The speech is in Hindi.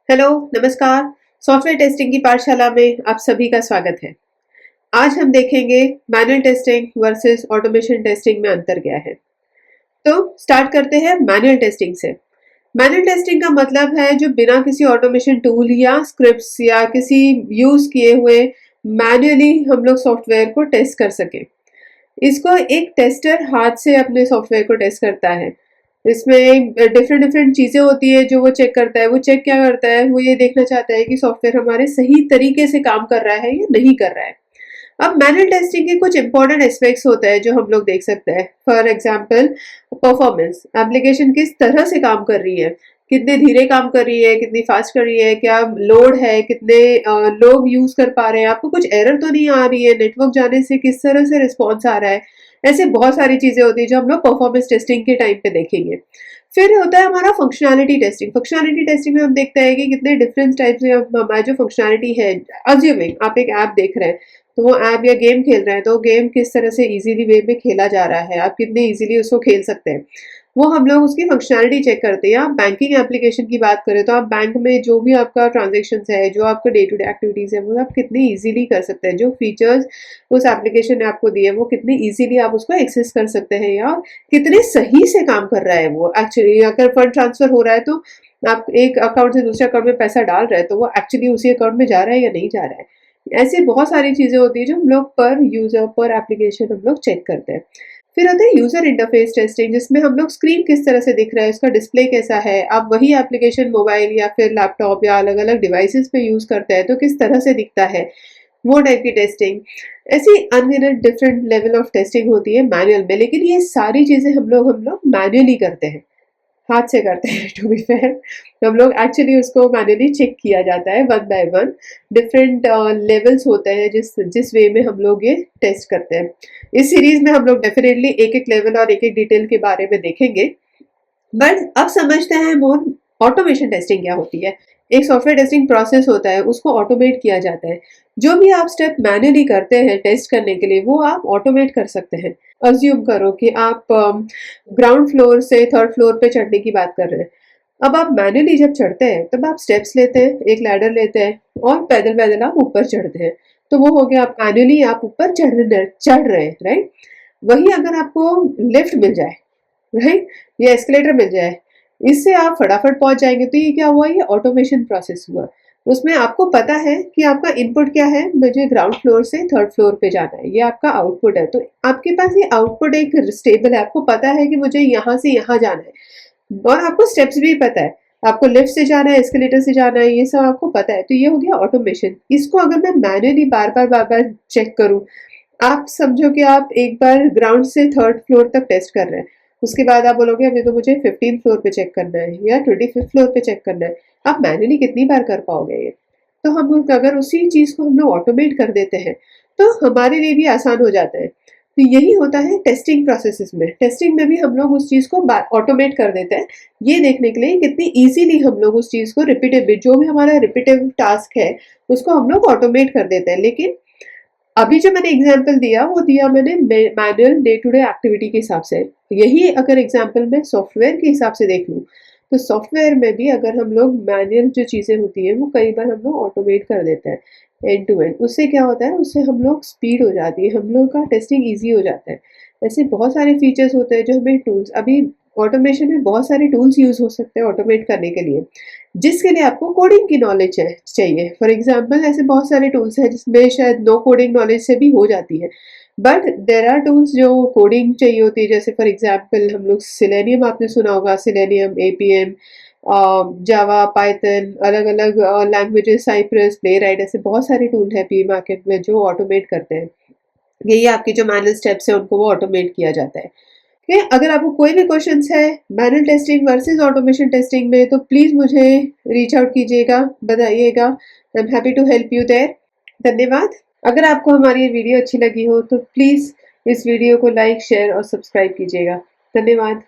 हेलो, नमस्कार। सॉफ्टवेयर टेस्टिंग की पाठशाला में आप सभी का स्वागत है। आज हम देखेंगे manual testing versus automation testing में अंतर क्या है। तो स्टार्ट करते हैं मैनुअल टेस्टिंग से। मैनुअल टेस्टिंग का मतलब है जो बिना किसी ऑटोमेशन टूल या स्क्रिप्ट्स या किसी यूज किए हुए मैनुअली हम लोग सॉफ्टवेयर को टेस्ट कर सके। इसको एक टेस्टर हाथ से अपने सॉफ्टवेयर को टेस्ट करता है। इसमें डिफरेंट डिफरेंट चीज़ें होती है जो वो चेक करता है। वो चेक क्या करता है, वो ये देखना चाहता है कि सॉफ्टवेयर हमारे सही तरीके से काम कर रहा है या नहीं कर रहा है। अब मैनुअल टेस्टिंग के कुछ इंपॉर्टेंट एस्पेक्ट्स होते हैं जो हम लोग देख सकते हैं। फॉर एग्जांपल, परफॉर्मेंस, एप्लीकेशन किस तरह से काम कर रही है, कितने धीरे काम कर रही है, कितनी फास्ट कर रही है, क्या लोड है, कितने लोग यूज कर पा रहे हैं, आपको कुछ एरर तो नहीं आ रही है, नेटवर्क जाने से किस तरह से रिस्पॉन्स आ रहा है। ऐसे बहुत सारी चीजें होती है जो हम लोग परफॉर्मेंस टेस्टिंग के टाइम पे देखेंगे। फिर होता है हमारा फंक्शनैलिटी टेस्टिंग। फंक्शनैलिटी टेस्टिंग में हम देखते हैं कि कितने डिफरेंट टाइप से हमारा जो फंक्शनैलिटी है, अज्यूमिंग आप एक ऐप देख रहे हैं तो वो ऐप या गेम खेल रहे हैं तो गेम किस तरह से इजीली वे में खेला जा रहा है, आप कितने इजीली उसको खेल सकते हैं, वो हम लोग उसकी फंक्शनैलिटी चेक करते हैं। आप बैंकिंग एप्लीकेशन की बात करें तो आप बैंक में जो भी आपका ट्रांजेक्शन है, जो आपका डे टू डे एक्टिविटीज है, वो आप कितने इजीली कर सकते हैं। जो फीचर्स उस एप्लीकेशन ने आपको दिए वो कितने इजीली आप उसको एक्सेस कर सकते हैं या कितने सही से काम कर रहा है वो। एक्चुअली अगर फंड ट्रांसफर हो रहा है तो आप एक अकाउंट से दूसरे अकाउंट में पैसा डाल रहे हैं तो वो एक्चुअली उसी अकाउंट में जा रहा है या नहीं जा रहा है। ऐसी बहुत सारी चीजें होती है जो हम लोग पर यूजर पर एप्लीकेशन हम लोग चेक करते हैं। फिर होता है यूजर इंटरफेस टेस्टिंग, जिसमें हम लोग स्क्रीन किस तरह से दिख रहा है, उसका डिस्प्ले कैसा है। आप वही एप्लीकेशन मोबाइल या फिर लैपटॉप या अलग अलग डिवाइसेस पे यूज करते हैं तो किस तरह से दिखता है, वो टाइप की टेस्टिंग। ऐसी अनगिनत डिफरेंट लेवल ऑफ टेस्टिंग होती है मैनुअल में, लेकिन ये सारी चीजें हम लोग मैनुअली करते हैं, हाथ से करते हैं। टू बी फेयर हम लोग एक्चुअली उसको मैनुअली चेक किया जाता है one by one. Different levels होते हैं जिस जिस वे में हम लोग ये टेस्ट करते हैं। इस सीरीज में हम लोग डेफिनेटली एक एक लेवल और एक एक डिटेल के बारे में देखेंगे। बट अब समझते हैं मोर ऑटोमेशन टेस्टिंग क्या होती है। एक सॉफ्टवेयर टेस्टिंग प्रोसेस होता है, उसको ऑटोमेट किया जाता है। जो भी आप स्टेप मैन्युअली करते हैं टेस्ट करने के लिए वो आप ऑटोमेट कर सकते हैं। अज्यूम करो कि आप ग्राउंड फ्लोर से थर्ड फ्लोर पे चढ़ने की बात कर रहे हैं। अब आप मैन्युअली जब चढ़ते हैं तब आप स्टेप्स लेते हैं, एक लैडर लेते हैं और पैदल पैदल आप ऊपर चढ़ते हैं। तो वो हो गया, आप मैन्युअली आप ऊपर चढ़ रहे हैं, राइट। वही अगर आपको लिफ्ट मिल जाए, राइट, या एस्केलेटर मिल जाए, इससे आप फटाफट पहुंच जाएंगे। तो ये क्या हुआ, ये ऑटोमेशन प्रोसेस हुआ। उसमें आपको पता है कि आपका इनपुट क्या है, मुझे ग्राउंड फ्लोर से थर्ड फ्लोर पे जाना है, ये आपका आउटपुट है। तो आपके पास ये आउटपुट एक स्टेबल है, आपको पता है कि मुझे यहाँ से यहाँ जाना है और आपको स्टेप्स भी पता है, आपको लिफ्ट से जाना है, एस्केलेटर से जाना है, ये सब आपको पता है। तो ये हो गया ऑटोमेशन। इसको अगर मैं मैन्युअली बार बार चेक करूँ, आप समझो कि आप एक बार ग्राउंड से थर्ड फ्लोर तक टेस्ट कर रहे हैं, उसके बाद आप बोलोगे अभी तो मुझे 15 फ्लोर पे चेक करना है या 25 फ्लोर पे चेक करना है। आप मैन्युअली कितनी बार कर पाओगे ये। तो हम अगर उसी चीज को हम लोग ऑटोमेट कर देते हैं तो हमारे लिए भी आसान हो जाता है। तो यही होता है टेस्टिंग प्रोसेसेस में। टेस्टिंग में भी हम लोग उस चीज को ऑटोमेट कर देते हैं, ये देखने के लिए कितनी इजीली हम लोग उस चीज को रिपीटेटिव, जो भी हमारा रिपीटेटिव टास्क है उसको हम लोग ऑटोमेट कर देते हैं। लेकिन अभी जो मैंने एग्जाम्पल दिया वो दिया मैंने manual day to day activity के हिसाब से। यही अगर एग्जाम्पल मैं सॉफ्टवेयर के हिसाब से देख लूँ तो सॉफ्टवेयर में भी अगर हम लोग मैनुअल जो चीज़ें होती है वो कई बार हम लोग ऑटोमेट कर देते हैं एंड टू एंड। उससे क्या होता है, उससे हम लोग स्पीड हो जाती है, हम लोग का टेस्टिंग ईजी हो जाता है। ऐसे बहुत सारे फीचर्स होते हैं जो हमें टूल्स, अभी ऑटोमेशन में बहुत सारे टूल्स यूज हो सकते हैं ऑटोमेट करने के लिए, जिसके लिए आपको कोडिंग की नॉलेज चाहिए। फॉर एग्जाम्पल ऐसे बहुत सारे टूल्स हैं जिसमें शायद नो कोडिंग नॉलेज से भी हो जाती है, बट देर आर टूल्स जो कोडिंग चाहिए होती है। जैसे फॉर एग्जाम्पल हम लोग सिलेनियम, आपने सुना होगा, सिलेनियम, एपीएम, जावा, पाइथन, अलग अलग लैंग्वेजेस, साइप्रस, प्लेराइट, ऐसे बहुत सारे टूल है पी मार्केट में जो ऑटोमेट करते हैं। यही आपके जो मैनुअल स्टेप्स है उनको वो ऑटोमेट किया जाता है। ओके, अगर आपको कोई भी क्वेश्चंस है manual testing versus automation testing में तो प्लीज़ मुझे रीच आउट कीजिएगा, बताइएगा। I am happy to help you there. धन्यवाद। अगर आपको हमारी ये वीडियो अच्छी लगी हो तो प्लीज़ इस वीडियो को लाइक, शेयर और सब्सक्राइब कीजिएगा। धन्यवाद।